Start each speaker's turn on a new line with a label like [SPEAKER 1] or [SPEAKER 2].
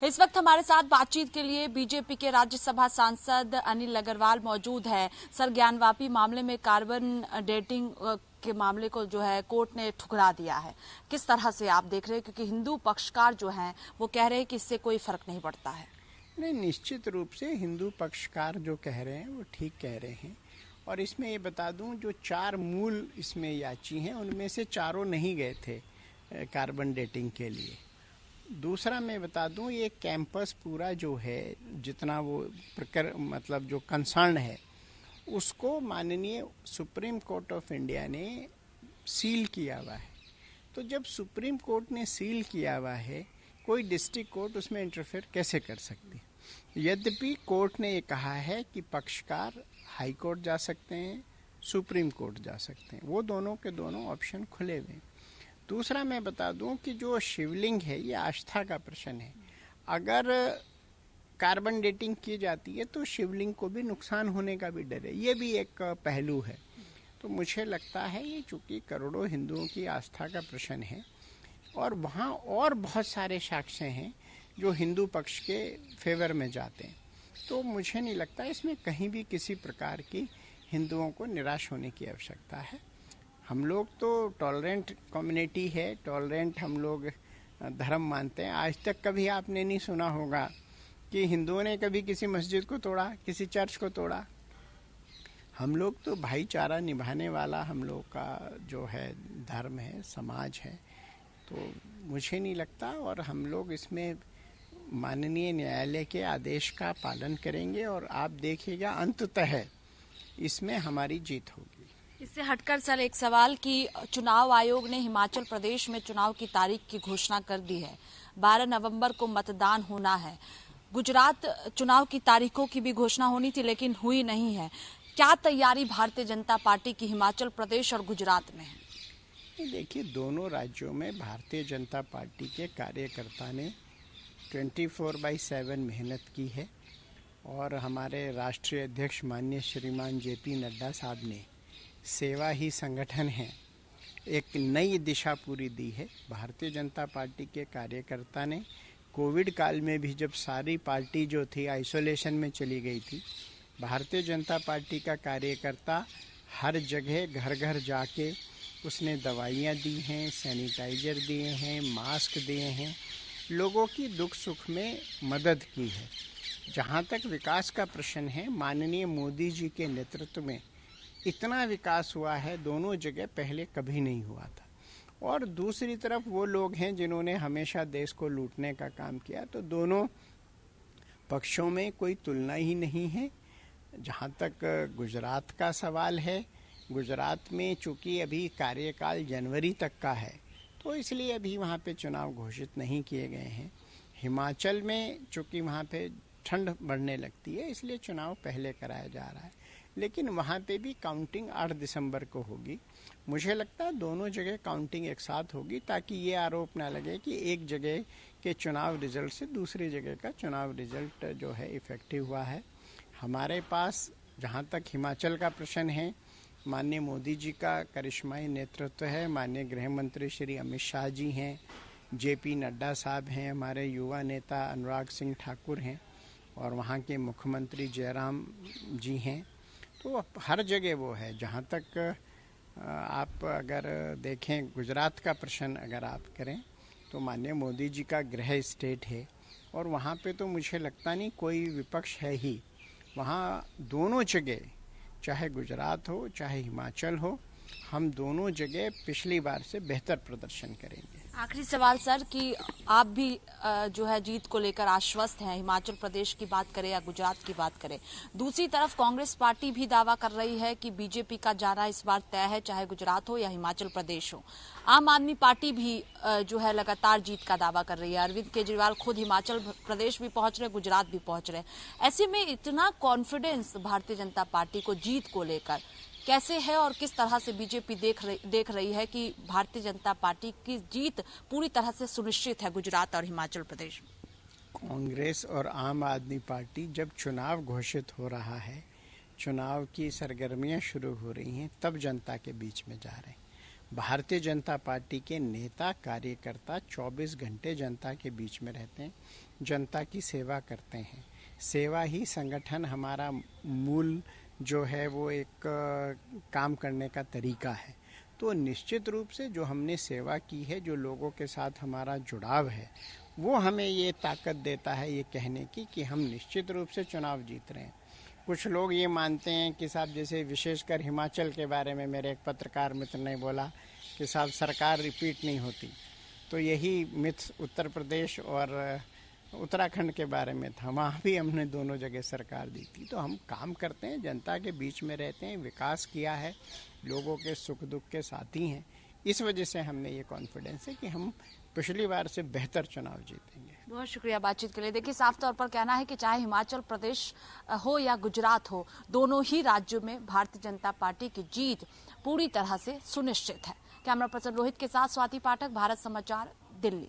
[SPEAKER 1] इस वक्त हमारे साथ बातचीत के लिए बीजेपी के राज्यसभा सांसद अनिल अग्रवाल मौजूद है। सर, ज्ञानवापी मामले में कार्बन डेटिंग के मामले को जो है कोर्ट ने ठुकरा दिया है, किस तरह से आप देख रहे हैं? क्योंकि हिंदू पक्षकार जो हैं वो कह रहे हैं कि इससे कोई फर्क नहीं पड़ता है।
[SPEAKER 2] नहीं, निश्चित रूप से हिंदू पक्षकार जो कह रहे हैं वो ठीक कह रहे हैं। और इसमें ये बता दूं, जो 4 मूल इसमें याची हैं उनमें से चारों नहीं गए थे कार्बन डेटिंग के लिए। दूसरा मैं बता दूं, ये कैंपस पूरा जो है, जितना वो मतलब जो कंसर्न है, उसको माननीय सुप्रीम कोर्ट ऑफ इंडिया ने सील किया हुआ है। तो जब सुप्रीम कोर्ट ने सील किया हुआ है, कोई डिस्ट्रिक्ट कोर्ट उसमें इंटरफेयर कैसे कर सकती? यद्यपि कोर्ट ने ये कहा है कि पक्षकार हाई कोर्ट जा सकते हैं, सुप्रीम कोर्ट जा सकते हैं, वो दोनों के दोनों ऑप्शन खुले हुए हैं। दूसरा मैं बता दूं कि जो शिवलिंग है ये आस्था का प्रश्न है। अगर कार्बन डेटिंग की जाती है तो शिवलिंग को भी नुकसान होने का भी डर है, ये भी एक पहलू है। तो मुझे लगता है ये चूंकि करोड़ों हिंदुओं की आस्था का प्रश्न है और वहाँ और बहुत सारे साक्ष्य हैं जो हिंदू पक्ष के फेवर में जाते हैं, तो मुझे नहीं लगता इसमें कहीं भी किसी प्रकार की हिंदुओं को निराश होने की आवश्यकता है। हम लोग तो टॉलरेंट कम्युनिटी है, टॉलरेंट हम लोग धर्म मानते हैं। आज तक कभी आपने नहीं सुना होगा कि हिंदुओं ने कभी किसी मस्जिद को तोड़ा, किसी चर्च को तोड़ा। हम लोग तो भाईचारा निभाने वाला हम लोग का जो है धर्म है, समाज है। तो मुझे नहीं लगता, और हम लोग इसमें माननीय न्यायालय के आदेश का पालन करेंगे और आप देखिएगा अंततः इसमें हमारी जीत होगी।
[SPEAKER 1] इससे हटकर सर एक सवाल कि चुनाव आयोग ने हिमाचल प्रदेश में चुनाव की तारीख की घोषणा कर दी है। 12 नवंबर को मतदान होना है। गुजरात चुनाव की तारीखों की भी घोषणा होनी थी लेकिन हुई नहीं है। क्या तैयारी भारतीय जनता पार्टी की हिमाचल प्रदेश और गुजरात में है?
[SPEAKER 2] देखिए, दोनों राज्यों में भारतीय जनता पार्टी के कार्यकर्ता ने 24/7 मेहनत की है और हमारे राष्ट्रीय अध्यक्ष माननीय श्रीमान JP नड्डा साहब ने सेवा ही संगठन है, एक नई दिशा पूरी दी है। भारतीय जनता पार्टी के कार्यकर्ता ने कोविड काल में भी, जब सारी पार्टी जो थी आइसोलेशन में चली गई थी, भारतीय जनता पार्टी का कार्यकर्ता हर जगह घर घर जाके उसने दवाइयाँ दी हैं, सैनिटाइजर दिए हैं, मास्क दिए हैं, लोगों की दुख सुख में मदद की है। जहाँ तक विकास का प्रश्न है, माननीय मोदी जी के नेतृत्व में इतना विकास हुआ है, दोनों जगह पहले कभी नहीं हुआ था। और दूसरी तरफ वो लोग हैं जिन्होंने हमेशा देश को लूटने का काम किया, तो दोनों पक्षों में कोई तुलना ही नहीं है। जहाँ तक गुजरात का सवाल है, गुजरात में चूंकि अभी कार्यकाल जनवरी तक का है, तो इसलिए अभी वहाँ पे चुनाव घोषित नहीं किए गए हैं। हिमाचल में चूंकि वहाँ पे ठंड बढ़ने लगती है, इसलिए चुनाव पहले कराया जा रहा है, लेकिन वहाँ पे भी काउंटिंग 8 दिसंबर को होगी। मुझे लगता है दोनों जगह काउंटिंग एक साथ होगी, ताकि ये आरोप ना लगे कि एक जगह के चुनाव रिजल्ट से दूसरी जगह का चुनाव रिजल्ट जो है इफेक्टिव हुआ है। हमारे पास जहाँ तक हिमाचल का प्रश्न है, माननीय मोदी जी का करिश्माई नेतृत्व है, माननीय गृह मंत्री श्री अमित शाह जी हैं, JP नड्डा साहब हैं, हमारे युवा नेता अनुराग सिंह ठाकुर हैं और वहाँ के मुख्यमंत्री जयराम जी हैं। तो हर जगह वो है। जहाँ तक आप अगर देखें गुजरात का प्रश्न अगर आप करें, तो माननीय मोदी जी का गृह स्टेट है और वहाँ पे तो मुझे लगता नहीं कोई विपक्ष है ही। वहाँ दोनों जगह, चाहे गुजरात हो चाहे हिमाचल हो, हम दोनों जगह पिछली बार से बेहतर प्रदर्शन करेंगे।
[SPEAKER 1] आखिरी सवाल सर कि आप भी जो है जीत को लेकर आश्वस्त हैं, हिमाचल प्रदेश की बात करें या गुजरात की बात करें। दूसरी तरफ कांग्रेस पार्टी भी दावा कर रही है कि बीजेपी का जाना इस बार तय है, चाहे गुजरात हो या हिमाचल प्रदेश हो। आम आदमी पार्टी भी जो है लगातार जीत का दावा कर रही है। अरविंद केजरीवाल खुद हिमाचल प्रदेश भी पहुंच रहे, गुजरात भी पहुंच रहे। ऐसे में इतना कॉन्फिडेंस भारतीय जनता पार्टी को जीत को लेकर कैसे है और किस तरह से बीजेपी देख रही है कि भारतीय जनता पार्टी की जीत पूरी तरह से सुनिश्चित है गुजरात और हिमाचल प्रदेश में?
[SPEAKER 2] कांग्रेस और आम आदमी पार्टी जब चुनाव घोषित हो रहा है, चुनाव की सरगर्मियां शुरू हो रही हैं, तब जनता के बीच में जा रहे हैं। भारतीय जनता पार्टी के नेता कार्यकर्ता 24 घंटे जनता के बीच में रहते हैं, जनता की सेवा करते हैं। सेवा ही संगठन हमारा मूल जो है वो एक काम करने का तरीका है। तो निश्चित रूप से जो हमने सेवा की है, जो लोगों के साथ हमारा जुड़ाव है, वो हमें ये ताकत देता है ये कहने की कि हम निश्चित रूप से चुनाव जीत रहे हैं। कुछ लोग ये मानते हैं कि साहब, जैसे विशेषकर हिमाचल के बारे में मेरे एक पत्रकार मित्र ने बोला कि साहब सरकार रिपीट नहीं होती, तो यही मिथ उत्तर प्रदेश और उत्तराखंड के बारे में था। वहाँ भी हमने दोनों जगह सरकार दी थी। तो हम काम करते हैं, जनता के बीच में रहते हैं, विकास किया है, लोगों के सुख दुख के साथी हैं। इस वजह से हमने ये कॉन्फिडेंस है कि हम पिछली बार से बेहतर चुनाव जीतेंगे।
[SPEAKER 1] बहुत शुक्रिया बातचीत के लिए। देखिए, साफ तौर पर कहना है कि चाहे हिमाचल प्रदेश हो या गुजरात हो, दोनों ही राज्यों में भारतीय जनता पार्टी की जीत पूरी तरह से सुनिश्चित है। कैमरा पर्सन रोहित के साथ स्वाति पाठक, भारत समाचार, दिल्ली।